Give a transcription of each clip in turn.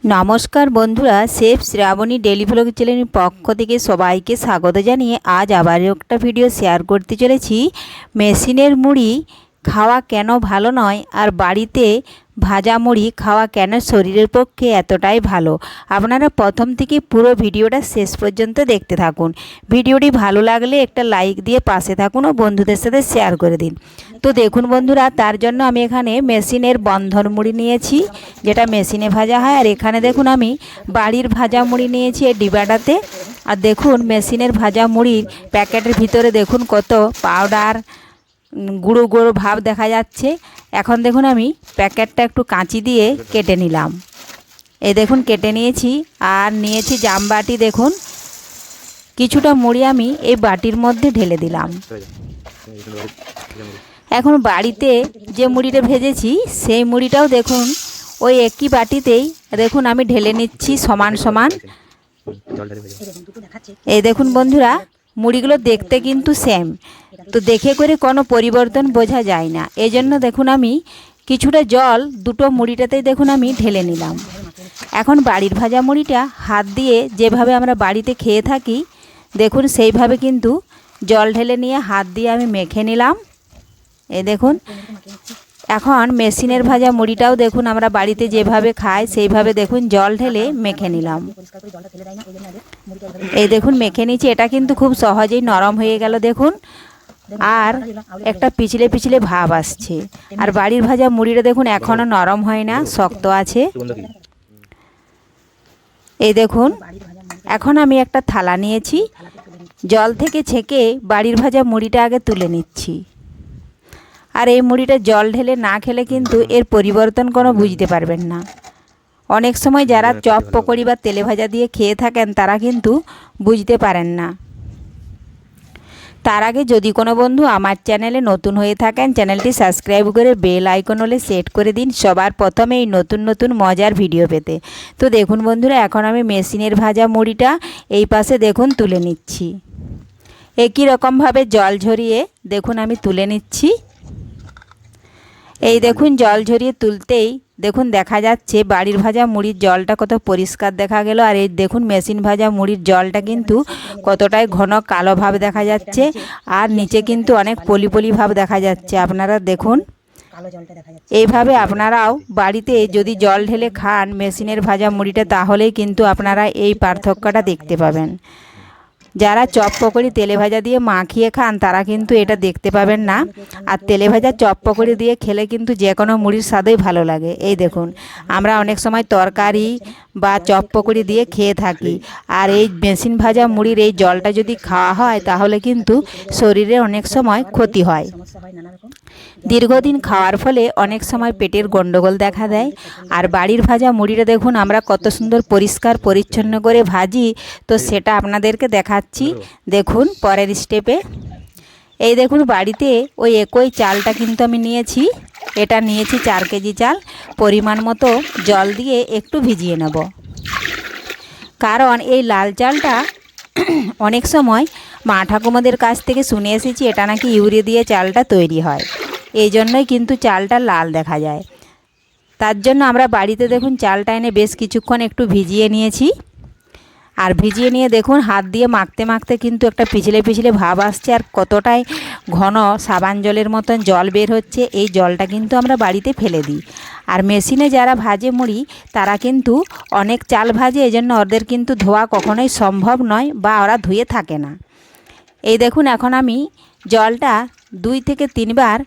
নমস্কার বন্ধুরা, chef Shrabani daily vlog চ্যানেলের পক্ষ থেকে সবাইকে স্বাগত জানিয়ে আজ আবার একটা ভিডিও শেয়ার করতে চলেছি। মেশিনের মুড়ি খাওয়া কেন ভালো নয় আর বাড়িতে ভাজা মুড়ি খাওয়া কেন শরীরের পক্ষে এতটাই ভালো। আপনারা প্রথম থেকে পুরো ভিডিওটা শেষ পর্যন্ত দেখতে থাকুন। ভিডিওটি ভালো লাগলে একটা লাইক দিয়ে পাশে থাকুন ও বন্ধুদের সাথে শেয়ার করে দিন। তো দেখুন বন্ধুরা, তার জন্য আমি এখানে মেশিনের বন্ধন মুড়ি নিয়েছি, যেটা মেশিনে ভাজা হয়। আর এখানে দেখুন আমি বাড়ির ভাজা মুড়ি নিয়েছি এই ডিবাটাতে। আর দেখুন মেশিনের ভাজা মুড়ির প্যাকেটের ভিতরে দেখুন কত পাউডার গুঁড়ো গুঁড়ো ভাব দেখা যাচ্ছে। এখন দেখুন আমি প্যাকেটটা একটু কাঁচি দিয়ে কেটে নিলাম। এই দেখুন কেটে নিয়েছি। আর নিয়েছি জামবাটি। দেখুন কিছুটা মুড়ি আমি এই বাটির মধ্যে ঢেলে দিলাম। এখন বাড়িতে যে মুড়িটা ভেজেছি সেই মুড়িটাও দেখুন ওই একই বাটিতেই দেখুন আমি ঢেলে নিচ্ছি সমান সমান। এই দেখুন বন্ধুরা, মুড়িগুলো দেখতে কিন্তু সেম, তো দেখে করে কোনো পরিবর্তন বোঝা যায় না। এই জন্য দেখুন আমি কিছুটা জল দুটো মুড়িটাতেই দেখুন আমি ঢেলে নিলাম। এখন বাড়ির ভাজা মুড়িটা হাত দিয়ে যেভাবে আমরা বাড়িতে খেয়ে থাকি দেখুন সেইভাবে কিন্তু জল ঢেলে নিয়ে হাত দিয়ে আমি মেখে নিলাম। এই দেখুন এখন মেশিনের ভাজা মুড়িটাও দেখুন আমরা বাড়িতে যেভাবে খাই সেইভাবে দেখুন জল ঢেলে মেখে নিলাম। এই দেখুন মেখে নিয়েছি। এটা কিন্তু খুব সহজেই নরম হয়ে গেল দেখুন, আর একটা পিছলে পিছলে ভাব আসছে। আর বাড়ির ভাজা মুড়িটা দেখুন এখনও নরম হয় না, শক্ত আছে। এই দেখুন এখন আমি একটা থালা নিয়েছি, জল থেকে ছেঁকে বাড়ির ভাজা মুড়িটা আগে তুলে নিচ্ছি। আর এই মুড়িটা জল ঢেলে না খেলে কিন্তু এর পরিবর্তন কোনো বুঝতে পারবেন না। অনেক সময় যারা চপ পকোড়ি বা তেলে ভাজা দিয়ে খেয়ে থাকেন তারা কিন্তু বুঝতে পারেন না। তার আগে যদি কোনো বন্ধু আমার চ্যানেলে নতুন হয়ে থাকেন চ্যানেলটি সাবস্ক্রাইব করে বেল আইকন হলে সেট করে দিন সবার প্রথমে এই নতুন নতুন মজার ভিডিও পেতে। তো দেখুন বন্ধুরা, এখন আমি মেশিনের ভাজা মুড়িটা এই পাশে দেখুন তুলে নিচ্ছি। একই রকমভাবে জল ঝরিয়ে দেখুন আমি তুলে নিচ্ছি। এই দেখুন জল ঝরিয়ে তুলতেই দেখুন দেখা যাচ্ছে বাড়ির ভাজা মুড়ির জলটা কত পরিষ্কার দেখা গেল। আর এই দেখুন মেশিন ভাজা মুড়ির জলটা কিন্তু কতটাই ঘন কালো ভাব দেখা যাচ্ছে, আর নিচে কিন্তু অনেক পলি পলি ভাব দেখা যাচ্ছে। আপনারা দেখুন এইভাবে আপনারাও বাড়িতে যদি জল ঢেলে খান মেশিনের ভাজা মুড়িটা তাহলেই কিন্তু আপনারা এই পার্থক্যটা দেখতে পাবেন। যারা চপ পকোড়ি তেলে ভাজা দিয়ে মাখিয়ে খান তারা কিন্তু এটা দেখতে পাবেন না। আর তেলে ভাজা চপ পকোড়ি দিয়ে খেলে কিন্তু যে কোনো মুড়ির স্বাদই ভালো লাগে। এই দেখুন আমরা অনেক সময় তরকারি বা চপ পকোড়ি দিয়ে খেয়ে থাকি, আর এই মেশিন ভাজা মুড়ির এই জলটা যদি খাওয়া হয় তাহলে কিন্তু শরীরে অনেক সময় ক্ষতি হয়। দীর্ঘদিন খাওয়ার ফলে অনেক সময় পেটের গন্ডগোল দেখা দেয়। আর বাড়ির ভাজা মুড়িটা দেখুন আমরা কত সুন্দর পরিষ্কার পরিচ্ছন্ন করে ভাজি, তো সেটা আপনাদেরকে দেখাচ্ছি। দেখুন পরের স্টেপে এই দেখুন বাড়িতে ওই একই চালটা কিন্তু আমি নিয়েছি। এটা নিয়েছি 4 কেজি চাল। পরিমাণ মতো জল দিয়ে একটু ভিজিয়ে নেব, কারণ এই লাল চালটা অনেক সময় মা ঠাকুমাদের কাছ থেকে শুনে এসেছি এটা নাকি ইউরিয়া দিয়ে চালটা তৈরি হয়, এই জন্যই কিন্তু চালটা লাল দেখা যায়। তার জন্য আমরা বাড়িতে দেখুন চালটা এনে বেশ কিছুক্ষণ একটু ভিজিয়ে নিয়েছি। আর ভিজিয়ে নিয়ে দেখুন হাত দিয়ে মাখতে মাখতে কিন্তু একটা পিছলে পিছলে ভাব আসছে, আর কতটাই ঘন সাবান জলের মতন জল বের হচ্ছে। এই জলটা কিন্তু আমরা বাড়িতে ফেলে দিই। আর মেশিনে যারা ভাজে মুড়ি তারা কিন্তু অনেক চাল ভাজে, এই জন্য ওদের কিন্তু ধোয়া কখনোই সম্ভব নয় বা ওরা ধুয়ে থাকে না। এই দেখুন এখন আমি জলটা 2 থেকে 3 বার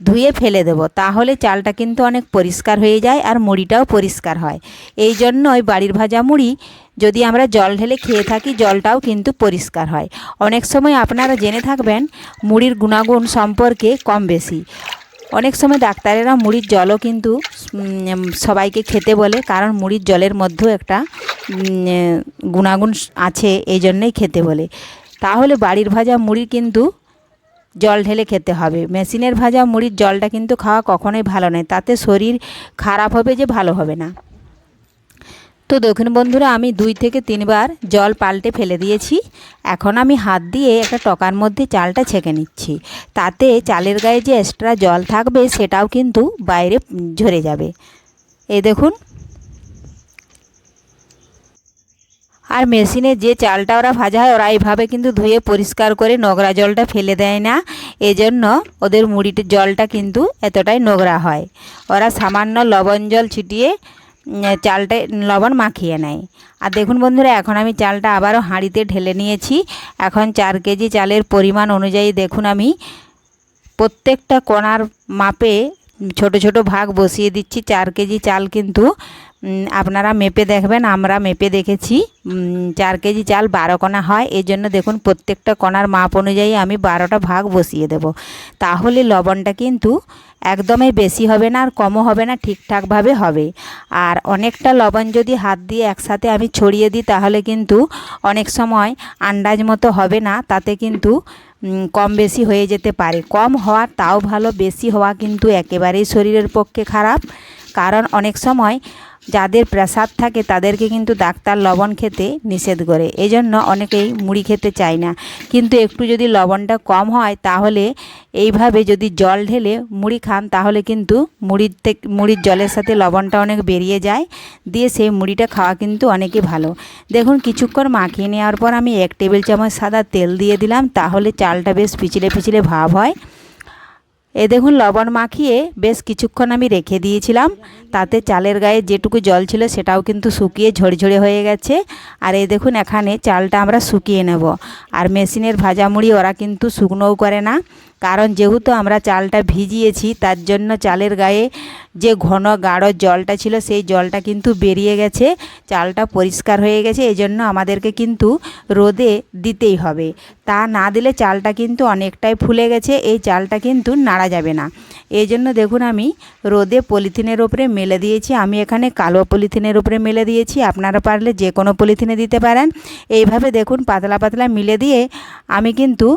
ধুয়ে ফেলে দেব, তাহলে চালটা কিন্তু অনেক পরিষ্কার হয়ে যায় আর মুড়িটাও পরিষ্কার হয়। এই জন্যই বাড়ির ভাজা মুড়ি যদি আমরা জল ঢেলে খেয়ে থাকি জলটাও কিন্তু পরিষ্কার হয়। অনেক সময় আপনারা জেনে থাকবেন মুড়ির গুণাগুণ সম্পর্কে কম বেশি। অনেক সময় ডাক্তারেরা মুড়ির জলও কিন্তু সবাইকে খেতে বলে, কারণ মুড়ির জলের মধ্যেও একটা গুণাগুণ আছে, এই জন্যই খেতে বলে। তাহলে বাড়ির ভাজা মুড়ি কিন্তু জল ঢেলে খেতে হবে। মেশিনের ভাজা মুড়ির জলটা কিন্তু খাওয়া কখনোই ভালো নয়, তাতে শরীর খারাপ হবে যে ভালো হবে না। তো দেখুন বন্ধুরা, আমি 2 থেকে 3 বার জল পাল্টে ফেলে দিয়েছি। এখন আমি হাত দিয়ে একটা টকার মধ্যে চালটা ছেঁকে নিচ্ছি, তাতে চালের গায়ে যে এক্সট্রা জল থাকবে সেটাও কিন্তু বাইরে ঝরে যাবে। এই দেখুন আর মেশিনে যে চালটা ওরা ভাজা হয় ওরা এইভাবে কিন্তু ধুয়ে পরিষ্কার করে নোংরা জলটা ফেলে দেয় না, এজন্য ওদের মুড়ির জলটা কিন্তু এতটাই নোংরা হয়। ওরা সামান্য লবণ জল ছিটিয়ে চালটা লবণ মাখিয়ে নেয়। আর দেখুন বন্ধুরা, এখন আমি চালটা আবারও হাঁড়িতে ঢেলে নিয়েছি। এখন 4 কেজি চালের পরিমাণ অনুযায়ী দেখুন আমি প্রত্যেকটা কোণার মাপে ছোট ছোট ভাগ বসিয়ে দিচ্ছি। 4 কেজি চাল কিন্তু আপনারা মেপে দেখবেন, আমরা মেপে দেখেছি 4 কেজি চাল 12 কোণা হয়। এই জন্য দেখুন প্রত্যেকটা কোণার মাপ অনুযায়ী আমি 12টা ভাগ বসিয়ে দেব। তাহলে লবণটা কিন্তু একদমই বেশি হবে না আর কমও হবে না, ঠিকঠাকভাবে হবে। আর অনেকটা লবণ যদি হাত দিয়ে একসাথে আমি ছড়িয়ে দিই তাহলে কিন্তু অনেক সময় আন্দাজ মতো হবে না, তাতে কিন্তু কম বেশি হয়ে যেতে পারে। কম হওয়া তাও ভালো, বেশি হওয়া কিন্তু একেবারেই শরীরের পক্ষে খারাপ। কারণ অনেক সময় যাদের প্রেসার থাকে তাদেরকে কিন্তু ডাক্তার লবণ খেতে নিষেধ করে, এজন্য অনেকেই মুড়ি খেতে চায় না। কিন্তু একটু যদি লবণটা কম হয় তাহলে এইভাবে যদি জল ঢেলে মুড়ি খান তাহলে কিন্তু মুড়ির জলের সাথে লবণটা অনেক বেরিয়ে যায়, দিয়ে সেই মুড়িটা খাওয়া কিন্তু অনেকই ভালো। দেখুন কিছুক্ষণ মাখিয়ে নেওয়ার পর আমি 1 টেবিল চামচ সাদা তেল দিয়ে দিলাম, তাহলে চালটা বেশ পিছলে পিছলে ভাব হয়। এই দেখুন লবণ মাখিয়ে বেশ কিছুক্ষণ আমি রেখে দিয়েছিলাম, তাতে চালের গায়ে যেটুকু জল ছিল সেটাও কিন্তু শুকিয়ে ঝরঝরে হয়ে গেছে। আর এই দেখুন এখানে চালটা আমরা শুকিয়ে নেব। আর মেশিনের ভাজা মুড়ি ওরা কিন্তু শুকনোও করে না, কারণ যেহেতু আমরা চালটা ভিজিয়েছি তার জন্য চালের গায়ে যে ঘন গাঢ় জলটা ছিল সেই জলটা কিন্তু বেরিয়ে গেছে, চালটা পরিষ্কার হয়ে গেছে। এই জন্য আমাদেরকে কিন্তু রোদে দিতেই হবে, তা না দিলে চালটা কিন্তু অনেকটাই ফুলে গেছে, এই চালটা কিন্তু নাড়া যাবে না। এই জন্য দেখুন আমি রোদে পলিথিনের উপরে মেলে দিয়েছি। আমি এখানে কালো পলিথিনের উপরে মেলে দিয়েছি, আপনারা পারলে যে কোনো পলিথিনে দিতে পারেন। এইভাবে দেখুন পাতলা পাতলা মিলে দিয়ে আমি কিন্তু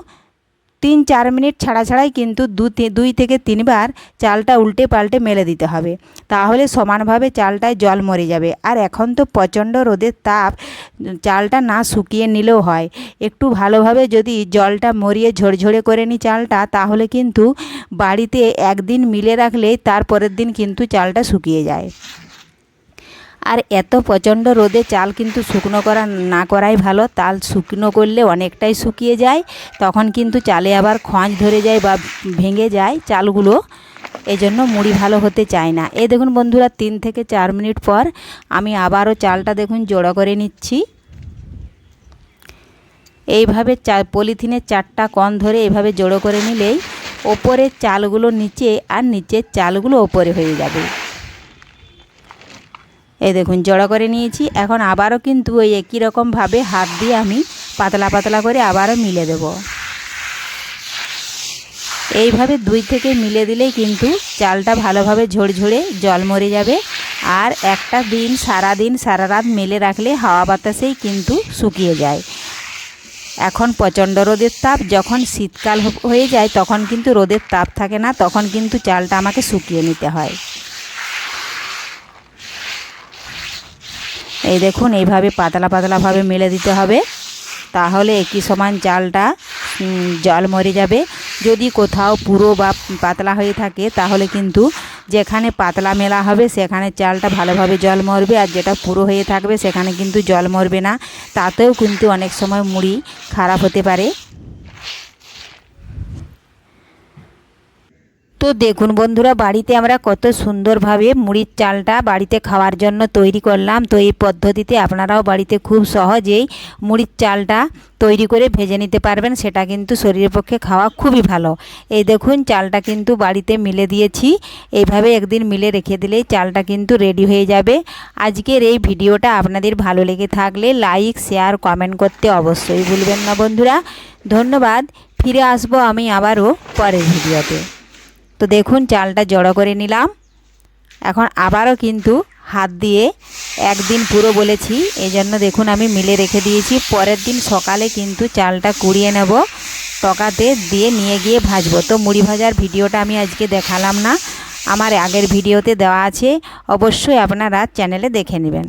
3-4 মিনিট ছাড়া ছাড়াই কিন্তু 2 থেকে 3 বার চালটা উল্টে পাল্টে মেলে দিতে হবে, তাহলে সমানভাবে চালটায় জল মরে যাবে। আর এখন তো প্রচণ্ড রোদের তাপ, চালটা না শুকিয়ে নিলেও হয়। একটু ভালোভাবে যদি জলটা মরিয়ে ঝরঝরে করে নিই চালটা, তাহলে কিন্তু বাড়িতে একদিন মিলে রাখলে তার পরের দিন কিন্তু চালটা শুকিয়ে যায়। আর এত প্রচণ্ড রোদে চাল কিন্তু শুকনো না করাই ভালো, চাল শুকনো করলে অনেকটাই শুকিয়ে যায়, তখন কিন্তু চালে আবার খোঁজ ধরে যায় বা ভেঙে যায় চালগুলো, এজন্য মুড়ি ভালো হতে চায় না। এই দেখুন বন্ধুরা 3 থেকে 4 মিনিট পর আমি আবারও চালটা দেখুন জড়ো করে নিচ্ছি। এইভাবে পলিথিনের 4টা কোণ ধরে এভাবে জড়ো করে নিলেই ওপরের চালগুলো নিচে আর নিচের চালগুলো ওপরে হয়ে যাবে। এই দেখুন জড়ো করে নিয়েছি। এখন আবারও কিন্তু ওই একই রকমভাবে হাত দিয়ে আমি পাতলা পাতলা করে আবারও মিলে দেব। এইভাবে 2 থেকে মিলে দিলেই কিন্তু চালটা ভালোভাবে ঝরঝরে জল মরে যাবে। আর একটা দিন সারা রাত মেলে রাখলে হাওয়া বাতাসেই কিন্তু শুকিয়ে যায়। এখন প্রচণ্ড রোদের তাপ, যখন শীতকাল হয়ে যায় তখন কিন্তু রোদের তাপ থাকে না, তখন কিন্তু চালটা আমাকে শুকিয়ে নিতে হয়। এই দেখুন এইভাবে পাতলা পাতলাভাবে মেলে দিতে হবে, তাহলে একই সমান চালটা জল মরে যাবে। যদি কোথাও পুরো বা পাতলা হয়ে থাকে তাহলে কিন্তু যেখানে পাতলা মেলা হবে সেখানে চালটা ভালোভাবে জল মরবে, আর যেটা পুরো হয়ে থাকবে সেখানে কিন্তু জল মরবে না, তাতেও কিন্তু অনেক সময় মুড়ি খারাপ হতে পারে। তো দেখুন বন্ধুরা, বাড়িতে আমরা কত সুন্দরভাবে মুড়ির চালটা বাড়িতে খাওয়ার জন্য তৈরি করলাম। তো এই পদ্ধতিতে আপনারাও বাড়িতে খুব সহজেই মুড়ির চালটা তৈরি করে ভেজে নিতে পারবেন, সেটা কিন্তু শরীরের পক্ষে খাওয়া খুবই ভালো। এই দেখুন চালটা কিন্তু বাড়িতে মিলে দিয়েছি, এইভাবে একদিন মিলে রেখে দিলেই চালটা কিন্তু রেডি হয়ে যাবে। আজকের এই ভিডিওটা আপনাদের ভালো লেগে থাকলে লাইক শেয়ার কমেন্ট করতে অবশ্যই ভুলবেন না বন্ধুরা। ধন্যবাদ, ফিরে আসবো আমি আবারও পরের ভিডিওতে। তো দেখুন চালটা জড়ো করে নিলাম, এখন আবারও কিন্তু হাত দিয়ে একদিন পুরো বলেছি, এই জন্য দেখুন আমি মিলে রেখে দিয়েছি। পরের দিন সকালে কিন্তু চালটা কুড়িয়ে নেব, টকাতে দিয়ে নিয়ে গিয়ে ভাজবো। তো মুড়ি ভাজার ভিডিওটা আমি আজকে দেখালাম না, আমার আগের ভিডিওতে দেওয়া আছে, অবশ্যই আপনারা চ্যানেলে দেখে নেবেন।